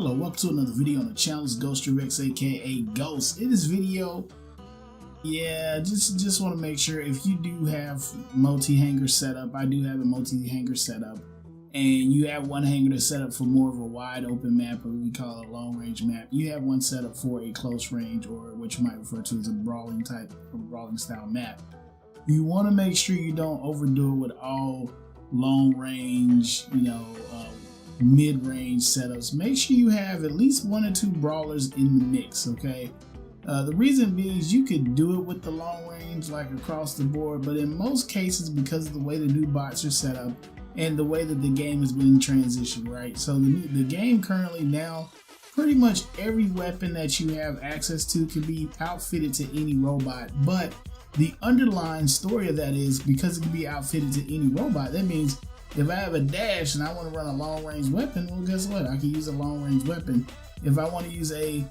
Hello, welcome to another video on the channel. It's GHOSTDRIFTX, aka Ghost. In this video, just want to make sure if you do have multi-hanger setup, I do have a multi-hanger setup, and you have one hanger that's set up for more of a wide open map, or we call it a long range map. You have one set up for a close range, or what you might refer to as a brawling style map. You want to make sure you don't overdo it with all long range, mid-range setups. Make sure you have at least one or two brawlers in the mix, okay? The reason being is you could do it with the long range like across the board, but in most cases, because of the way the new bots are set up and the way that the game has been transitioned, right? So the game currently now, pretty much every weapon that you have access to can be outfitted to any robot, but the underlying story of that is because it can be outfitted to any robot, that means if I have a dash and I want to run a long range weapon, well, guess what? I can use a long range weapon. If I want to use a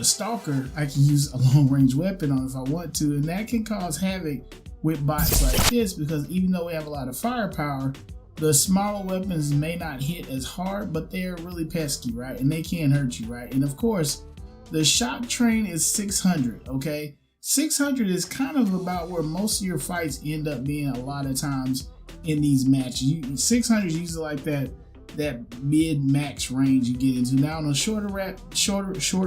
stalker, I can use a long range weapon on if I want to, and that can cause havoc with bots like this, because even though we have a lot of firepower, the smaller weapons may not hit as hard, but they're really pesky, right? And they can hurt you, right? And of course, the shock train is 600, okay? 600 is kind of about where most of your fights end up being a lot of times in these matches. 600 is usually like that mid-max range you get into. Now on a shorter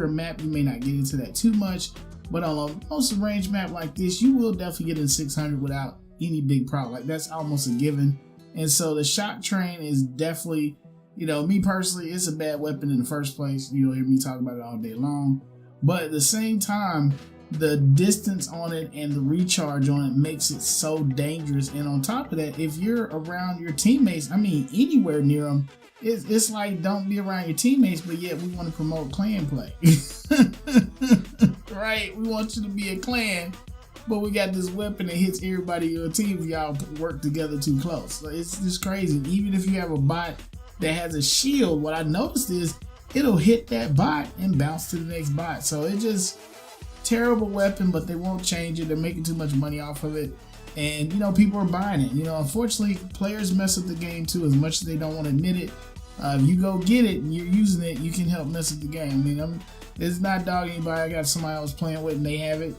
map, you may not get into that too much, but on a most range map like this, you will definitely get in 600 without any big problem. Like, that's almost a given. And so the shock train is definitely, me personally, it's a bad weapon in the first place. You'll hear me talk about it all day long, but at the same time, the distance on it and the recharge on it makes it so dangerous. And on top of that, if you're around your teammates, anywhere near them, it's like, don't be around your teammates, but yet we want to promote clan play. Right? We want you to be a clan, but we got this weapon that hits everybody in your team if y'all work together too close. So it's just crazy. Even if you have a bot that has a shield, what I noticed is it'll hit that bot and bounce to the next bot. So it just terrible weapon, but they won't change it. They're making too much money off of it, and people are buying it. Unfortunately, players mess up the game too, as much as they don't want to admit it. If you go get it and you're using it, you can help mess up the game. It's not dogging anybody. I got somebody I was playing with and they have it.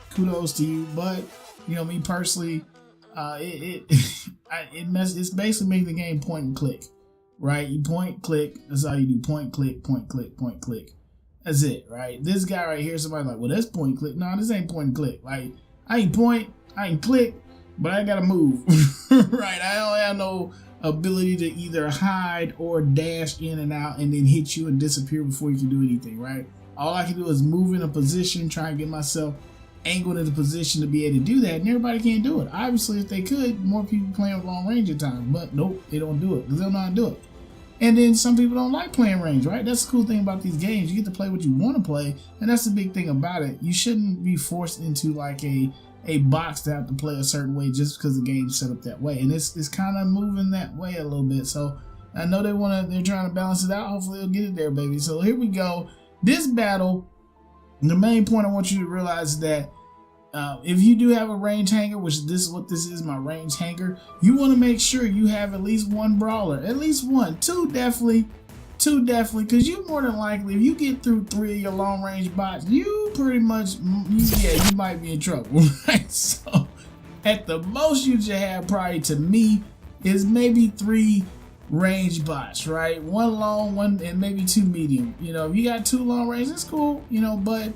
Kudos to you. But me personally, it's basically making the game point and click, right? You point, click. That's all you do. Point, click, point, click, point, click. That's it, right? This guy right here, somebody like, well, that's point and click. No, this ain't point and click. Like, I ain't point, I ain't click, but I gotta move, right? I don't have no ability to either hide or dash in and out and then hit you and disappear before you can do anything, right? All I can do is move in a position, try and get myself angled in a position to be able to do that, and everybody can't do it. Obviously, if they could, more people playing with long range at times, but nope, they don't do it because they don't know how to do it. And then some people don't like playing range, right? That's the cool thing about these games. You get to play what you want to play, and that's the big thing about it. You shouldn't be forced into like a box to have to play a certain way just because the game's set up that way. And it's kind of moving that way a little bit. So I know they're trying to balance it out. Hopefully they'll get it there, baby. So here we go. This battle, the main point I want you to realize is that if you do have a range hanger, which this is my range hanger, you want to make sure you have at least one brawler, at least one, two definitely, because you more than likely, if you get through 3 of your long range bots, you pretty much, you might be in trouble, right? So at the most you should have, probably to me, is maybe 3 range bots, right? One long, one, and maybe 2 medium. If you got 2 long range, that's cool, but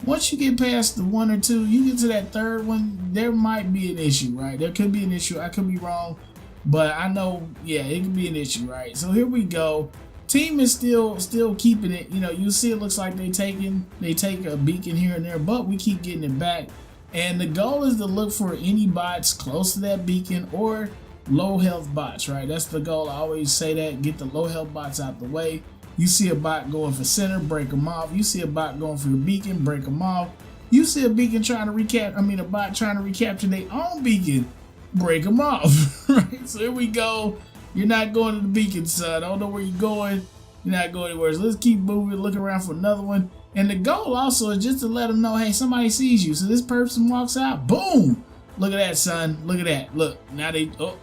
once you get past the 1 or 2, you get to that 3rd one, there might be an issue, right? There could be an issue. I could be wrong, but I know, it could be an issue, right? So here we go. Team is still keeping it. You see it looks like they take a beacon here and there, but we keep getting it back. And the goal is to look for any bots close to that beacon or low health bots, right? That's the goal. I always say that. Get the low health bots out the way. You see a bot going for center, break them off. You see a bot going for your beacon, break them off. You see a beacon trying to a bot trying to recapture their own beacon, break them off. Right? So here we go. You're not going to the beacon, son. I don't know where you're going. You're not going anywhere. So let's keep moving, look around for another one. And the goal also is just to let them know, hey, somebody sees you. So this person walks out, boom. Look at that, son. Look at that. Look, now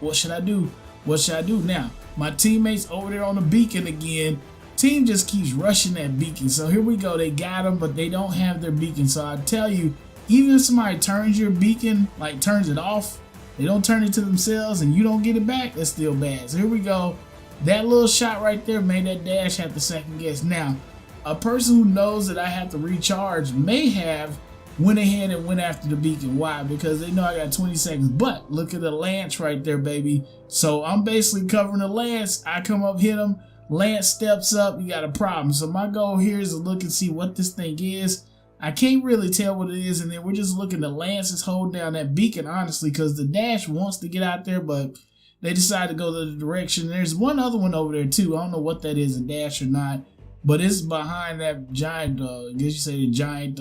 what should I do? What should I do now? My teammates over there on the beacon again. Team just keeps rushing that beacon. So here we go. They got them, but they don't have their beacon. So I tell you, even if somebody turns your beacon, like turns it off, they don't turn it to themselves and you don't get it back, that's still bad. So here we go. That little shot right there made that dash have to second guess. Now, a person who knows that I have to recharge may have went ahead and went after the beacon. Why? Because they know I got 20 seconds. But look at the lance right there, baby. So I'm basically covering the lance. I come up, hit him. Lance steps up. You got a problem. So my goal here is to look and see what this thing is. I can't really tell what it is. And then we're just looking. The lance is holding down that beacon, honestly, because the dash wants to get out there, but they decide to go the direction. There's one other one over there too. I don't know what that is, a dash or not, but it's behind that giant, I guess you say the giant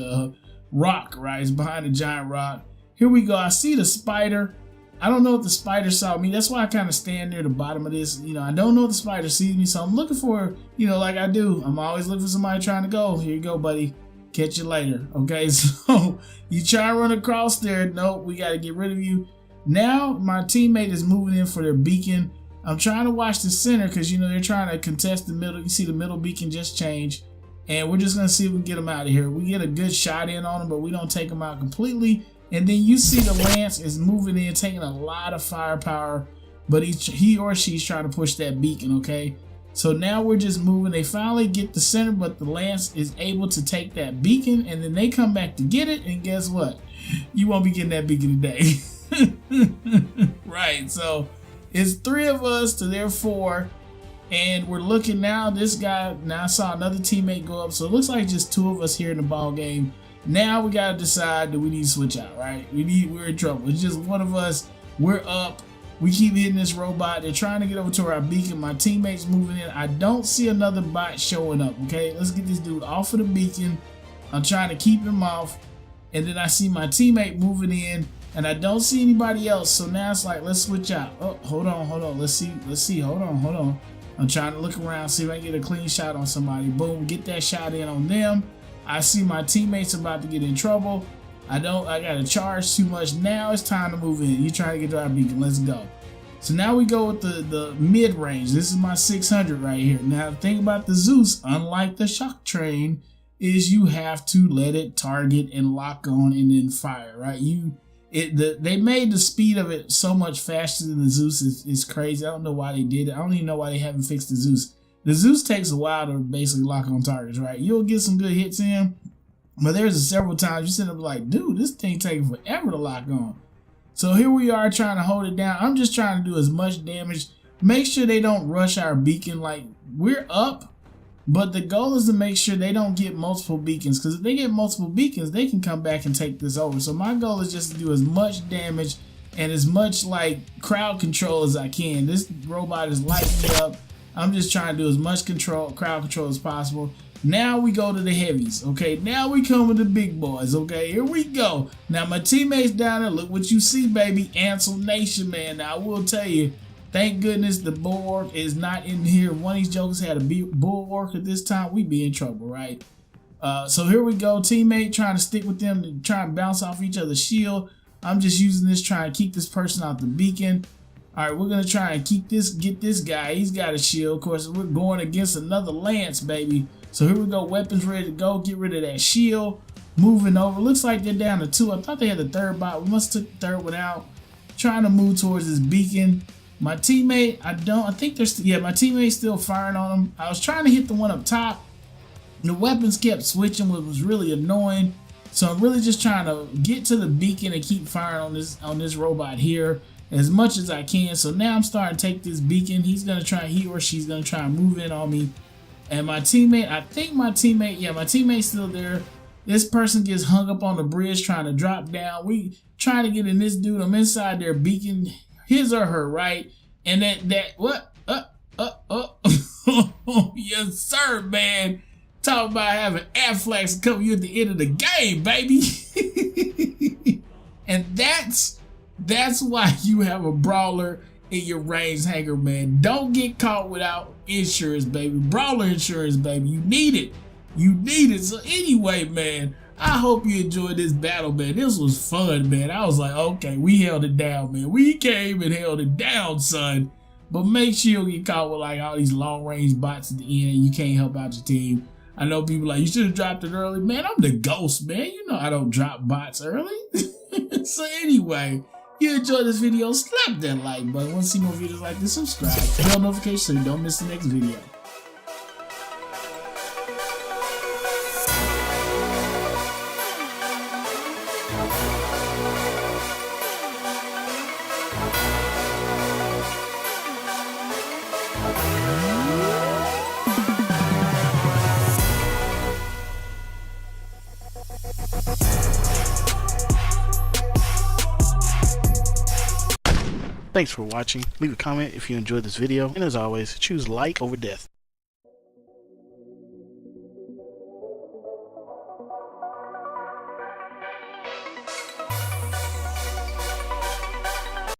rock, right? It's behind the giant rock. Here we go. I see the spider. I don't know if the spider saw me. That's why I kind of stand near the bottom of this. You know, I don't know if the spider sees me, so I'm looking for, you know, like I do. I'm always looking for somebody trying to go. Here you go, buddy. Catch you later. Okay, so you try to run across there. Nope, we got to get rid of you. Now my teammate is moving in for their beacon. I'm trying to watch the center because, you know, they're trying to contest the middle. You see the middle beacon just changed. And we're just going to see if we can get them out of here. We get a good shot in on them, but we don't take them out completely. And then you see the lance is moving in, taking a lot of firepower. But he or she's trying to push that beacon, okay? So now we're just moving. They finally get the center, but the lance is able to take that beacon. And then they come back to get it. And guess what? You won't be getting that beacon today. Right, so it's 3 of us to their 4, and we're looking now. This guy, now I saw another teammate go up, so it looks like just 2 of us here in the ball game. Now we gotta decide, do we need to switch out, right? We're in trouble. It's just one of us. We're up. We keep hitting this robot. They're trying to get over to our beacon. My teammate's moving in. I don't see another bot showing up. Okay, let's get this dude off of the beacon. I'm trying to keep him off, and then I see my teammate moving in. And I don't see anybody else, so now it's like, let's switch out. Oh, hold on. Let's see. Hold on. I'm trying to look around, see if I can get a clean shot on somebody. Boom, get that shot in on them. I see my teammates about to get in trouble. I gotta charge too much. Now it's time to move in. You trying to get to our beacon, let's go. So now we go with the mid-range. This is my 600 right here. Now the thing about the Zeus, unlike the shock train, is you have to let it target and lock on and then fire, right? They made the speed of it so much faster than the Zeus. Is crazy. I don't know why they did it. I don't even know why they haven't fixed the Zeus. The Zeus takes a while to basically lock on targets, right? You'll get some good hits in, but there's several times you sit up like, dude, this thing taking forever to lock on. So here we are trying to hold it down. I'm just trying to do as much damage. Make sure they don't rush our beacon. Like, we're up, but the goal is to make sure they don't get multiple beacons, because if they get multiple beacons, they can come back and take this over. So my goal is just to do as much damage and as much like crowd control as I can. This robot is lighting me up. I'm just trying to do as much crowd control as possible. Now we go to the heavies, okay? Now we come with the big boys, okay? Here we go. Now my teammates down there, look what you see, baby. Ansel Nation, man. Now I will tell you, thank goodness the bulwark is not in here. One of these jokers had a bulwark at this time. We be in trouble, right? So here we go. Teammate trying to stick with them to try and bounce off each other's shield. I'm just using this, trying to keep this person out the beacon. All right, we're going to try and get this guy. He's got a shield. Of course, we're going against another lance, baby. So here we go. Weapons ready to go. Get rid of that shield. Moving over. Looks like they're down to 2. I thought they had the 3rd bot. We must have took the 3rd one out. Trying to move towards this beacon. My teammate, I think there's, yeah, my teammate's still firing on him. I was trying to hit the one up top. The weapons kept switching, which was really annoying. So I'm really just trying to get to the beacon and keep firing on this robot here as much as I can. So now I'm starting to take this beacon. He or she's gonna try and move in on me. And my teammate, my teammate's still there. This person gets hung up on the bridge trying to drop down. We trying to get in this dude. I'm inside their beacon, his or her, right? And yes sir, man. Talk about having Afflex cover you at the end of the game, baby. And that's why you have a brawler in your range hanger, man. Don't get caught without insurance, baby. Brawler insurance, baby. You need it. You need it. So anyway, man, I hope you enjoyed this battle, man. This was fun, man. I was like, okay, we held it down, man. We came and held it down, son. But make sure you don't get caught with like all these long range bots at the end. You can't help out your team. I know people like, you should have dropped it early. Man, I'm the ghost, man. You know I don't drop bots early. So anyway, you enjoyed this video, slap that like button. Want to see more videos like this, subscribe. Bell notifications so you don't miss the next video. Thanks for watching. Leave a comment if you enjoyed this video, and as always, choose like over death.